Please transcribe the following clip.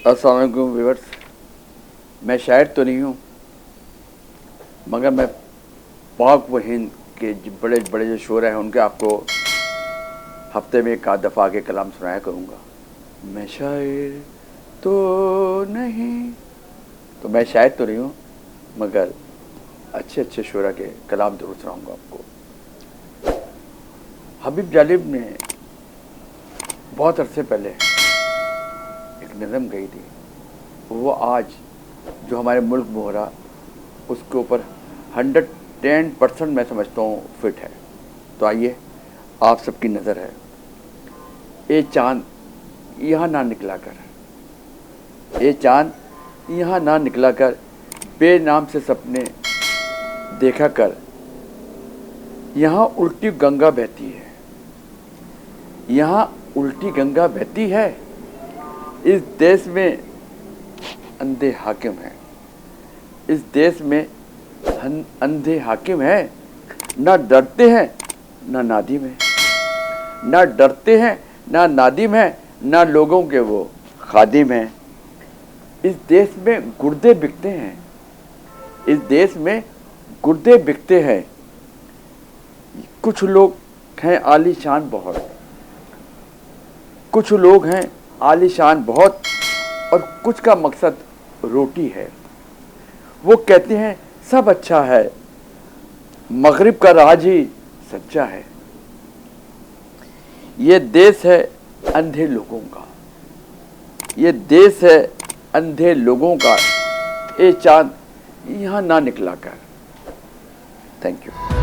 अस्सलाम वालेकुम व्यूअर्स। मैं शायर तो नहीं हूँ, मगर मैं पाक व हिंद के बड़े बड़े जो शोरा हैं उनके आपको हफ्ते में एक आध दफ़ा के कलाम सुनाया करूँगा। मैं शायर तो नहीं, तो मैं शायर तो नहीं हूँ, मगर अच्छे अच्छे शोरा के कलाम जरूर सुनाऊँगा आपको। हबीब जालिब ने बहुत अरसे पहले एक नज़म गई थी, वो आज जो हमारे मुल्क में हो रहा उसके ऊपर 110% मैं समझता हूँ फिट है। तो आइए, आप सबकी नज़र है। ए चाँद यहाँ ना निकला कर, ए चाँद यहाँ ना निकला कर, बेनाम से सपने देखा कर। यहाँ उल्टी गंगा बहती है, यहाँ उल्टी गंगा बहती है। इस देश में अंधे हाकिम हैं, इस देश में अंधे हाकिम हैं। ना डरते हैं ना नादिम है, ना डरते हैं ना नादिम है, ना लोगों के वो खादिम हैं। इस देश में गुर्दे बिकते हैं, इस देश में गुर्दे बिकते हैं। कुछ लोग हैं आलीशान बहुत, कुछ लोग हैं आलीशान बहुत, और कुछ का मकसद रोटी है। वो कहते हैं सब अच्छा है, मगरिब का राज ही सच्चा है। ये देश है अंधे लोगों का, ये देश है अंधे लोगों का। ए चाँद यहाँ ना निकला कर। Thank you.